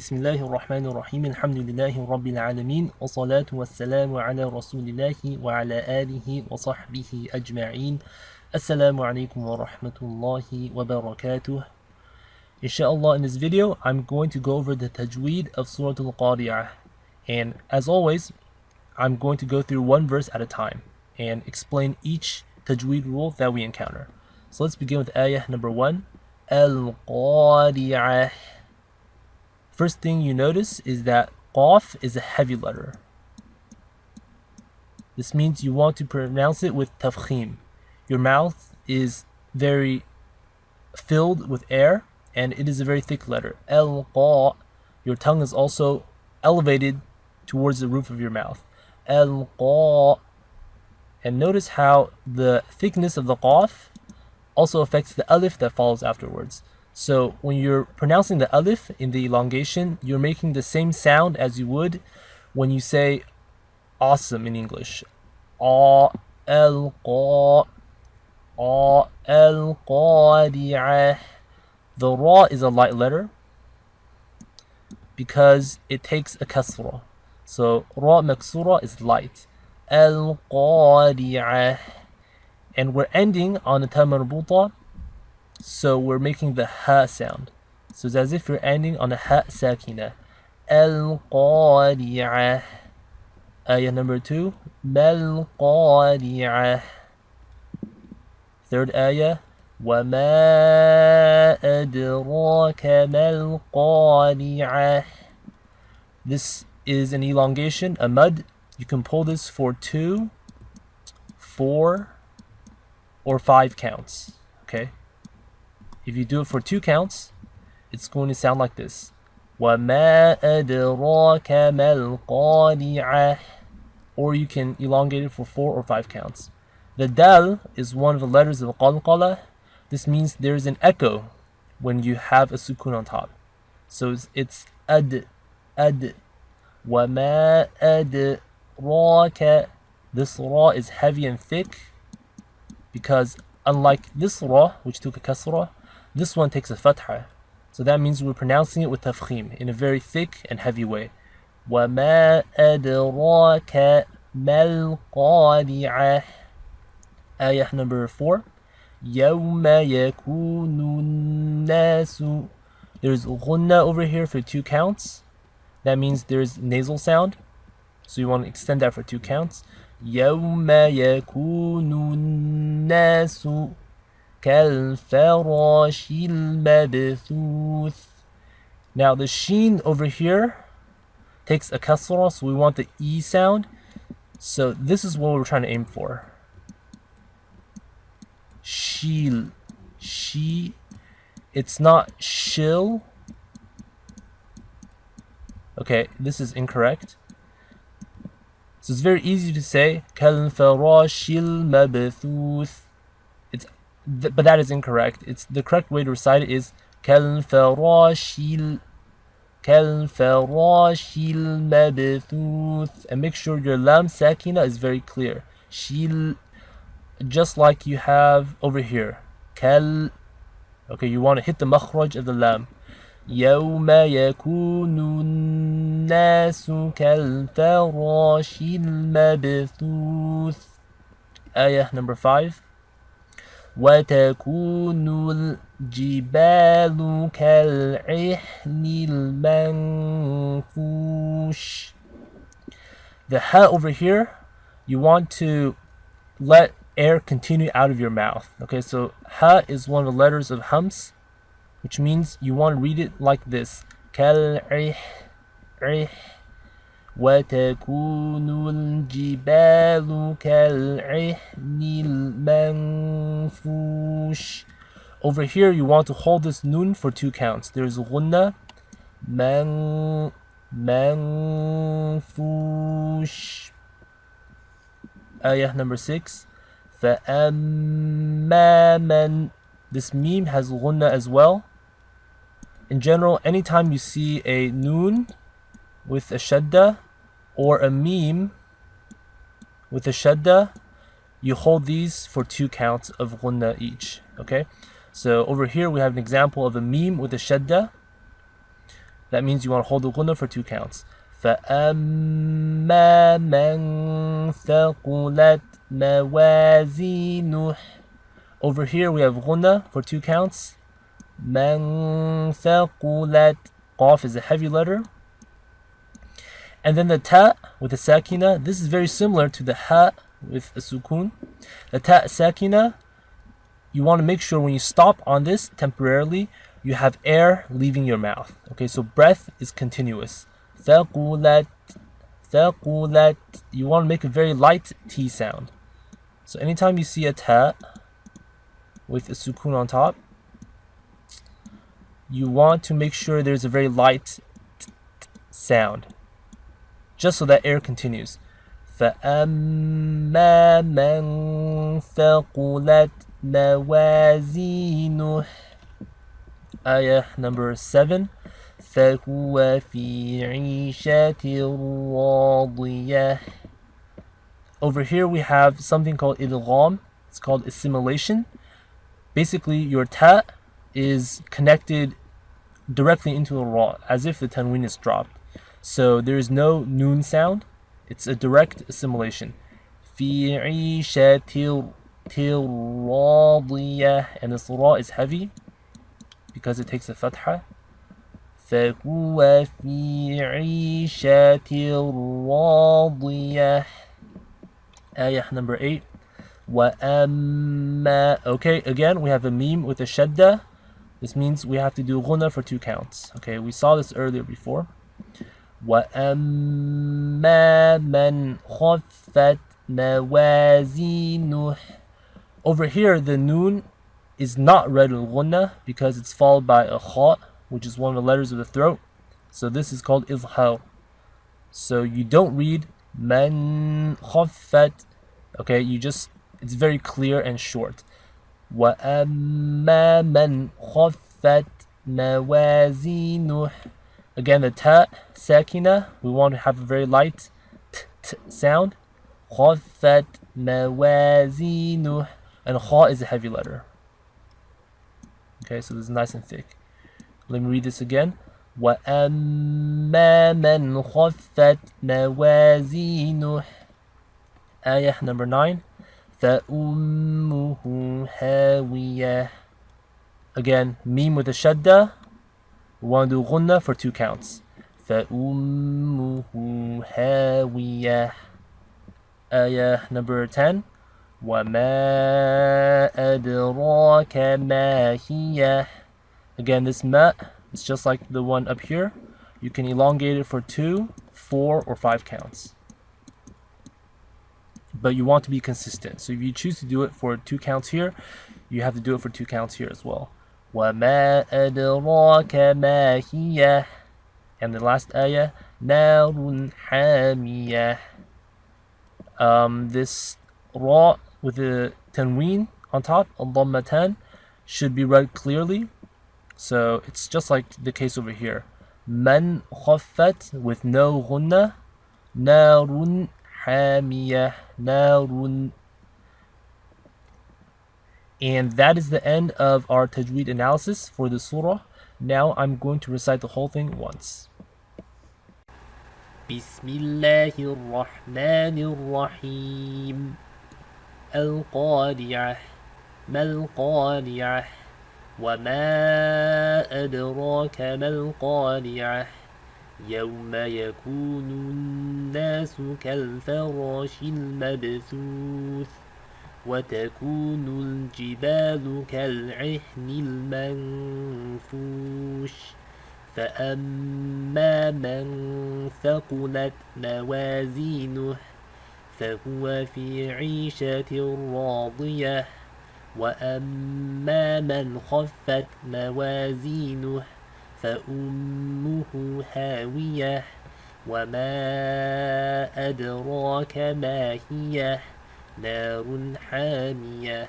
بسم الله الرحمن الرحيم الحمد لله رب العالمين والصلاة والسلام على رسول الله وعلى آله وصحبه أجمعين السلام عليكم ورحمة الله وبركاته. Inshallah, in this video I'm going to go over the Tajweed of Surah Qariah, and as always I'm going to go through one verse at a time and explain each Tajweed rule that we encounter. So let's begin with ayah number 1, Al-Qari'ah. First thing you notice is that Qaf is a heavy letter. This means you want to pronounce it with tafkhim. Your mouth is very filled with air and it is a very thick letter. Al-Qa. Your tongue is also elevated towards the roof of your mouth. Al-Qa. And notice how the thickness of the Qaf also affects the alif that follows afterwards. So when you're pronouncing the alif in the elongation, you're making the same sound as you would when you say awesome in English. A-L-Qa, A-L-Qadi'ah. The ra is a light letter because it takes a kasra. So ra maksura is light. Al-Qadi'ah. And we're ending on a ta marbuta, so we're making the ha sound. So it's as if you're ending on a ha sakina. Al-Qari'ah. Ayah number 2, Mal-Qari'ah. Third ayah, وَمَا أَدْرَاكَ مَا-الْقَارِعَةُ. This is an elongation, a mud. You can pull this for 2, 4, or 5 counts. Okay? If you do it for 2 counts, it's going to sound like this. وَمَا أَدْرَاكَ مَا-الْقَارِعَةُ. Or you can elongate it for 4 or 5 counts. The dal is one of the letters of qalqala. This means there is an echo when you have a sukun on top. So it's ad, ad. وَمَا أَدْرَاكَ. This ra is heavy and thick because unlike this ra, which took a kasra, this one takes a fatha. So that means we're pronouncing it with tafkhim in a very thick and heavy way. وَمَا أَدْرَاكَ مَا-الْقَارِعَةُ. Ayah number 4. يَوْمَ يَكُونُ النَّاسُ. There's ghunna over here for 2 counts. That means there's nasal sound. So you want to extend that for 2 counts. يَوْمَ يَكُونُ النَّاسُ كَالْفَرَاشِ الْمَبْثُوثِ. Now the sheen over here takes a kasra, so we want the E sound. So this is what we're trying to aim for. Shil. She. It's not shil. Okay, this is incorrect. So it's very easy to say كَالْفَرَاشِ الْمَبْثُوثِ. But that is incorrect. It's the correct way to recite it is كَالْفَرَاشِ الْمَبْثُوثِ. And make sure your lam sakina is very clear. Shil, just like you have over here. Kal. Okay, you want to hit the makhraj of the lam. يَوْمَ يَكُونُ النَّاسُ كَالْفَرَاشِ الْمَبْثُوثِ. Ayah number 5. وَتَكُونُ الْجِبَالُ كَالْعِهْنِ الْمَنْفُوشِ. The ha over here, you want to let air continue out of your mouth. Okay, so ha is one of the letters of hams, which means you want to read it like this. كَالْعِهْ عِهْ. وَتَكُونُ الْجِبَالُ كَالْعِهْنِ الْمَنْفُوشِ. Over here, you want to hold this nun for 2 counts. There's ghunna, manfush. Ayah number 6. فَأَمَّا مَنْ. This meme has ghunna as well. In general, anytime you see a noon with a shadda or a meme with a shadda, you hold these for 2 counts of ghunna each. Okay, so over here we have an example of a meme with a shadda. that means you want to hold the ghunna for 2 counts. فَأَمَّا مَنْ ثَقُلَتْ مَوَازِينُهُ. Over here we have ghunna for 2 counts. مَنْ ثَقُلَتْ. Qaf is a heavy letter. And then the ta with the sakina, this is very similar to the ha with a sukun. The ta sakina, you want to make sure when you stop on this temporarily, you have air leaving your mouth. Okay, so breath is continuous. Thaqulat, thaqulat. You want to make a very light T sound. So anytime you see a ta with a sukun on top, you want to make sure there's a very light sound, just so that air continues. فَأَمَّا مَنْ ثَقُلَتْ مَوَازِينُهُ. Ayah number 7. فَهُوَ فِي عِيشَةٍ رَاضِيَةٍ. Over here we have something called idgham. It's called assimilation. Basically your ta is connected directly into the ra, as if the tanween is dropped. So there is no noon sound. It's a direct assimilation. في عيشة راضية. And this ra is heavy because it takes a fatha. فهو في عيشة راضية. Ayah number 8. وأما. Okay, again we have a meme with a shadda. This means we have to do ghunna for 2 counts. Okay, we saw this earlier before. وَأَمَّا مَنْ خَفَّتْ مَوَازِينُهُ. Over here, the noon is not read with ghunna because it's followed by a kha, which is one of the letters of the throat. So this is called izhar. So you don't read man khaffat. Okay, it's very clear and short. وَأَمَّا مَنْ خَفَّتْ مَوَازِينُهُ. Again, the ta sakina, we want to have a very light t sound. خَفَّتْ مَوَازِينُهُ. And kha is a heavy letter. Okay, so this is nice and thick. Let me read this again. وَأَمَّا مَنْ خَفَّتْ مَوَازِينُهُ. Ayah number 9. فَأُمُّهُ هَاوِيَةٌ. Again, meme with a shadda. We want to do ghunna for 2 counts. فَأُمُّهُ هَاوِيَةٌ. Ayah number 10. وَمَا أَدْرَاكَ مَا هِيَهْ. Again, this ma is just like the one up here. You can elongate it for 2, 4, or 5 counts. But you want to be consistent. So if you choose to do it for 2 counts here, you have to do it for 2 counts here as well. وَمَا أَدْرَاكَ مَا هِيَهْ. And the last ayah, نَارٌ حَامِيَةٌ. This ra with the tanween on top, al-dhammatan, should be read clearly. So it's just like the case over here. Man khaffat with no ghunna. Narun hamiyah. Narun. And that is the end of our tajweed analysis for the surah. Now I'm going to recite the whole thing once. Bismillahir Rahmanir Rahim. Al-Qari'ah. Mal-Qari'ah. وما أدراك ما القارعة يوم يكون الناس كالفراش المبثوث وتكون الجبال كالعهن المنفوش فأما من ثقلت موازينه فهو في عيشة راضية وأما من خفت موازينه فأمه هاوية وما أدراك ما هي نار حامية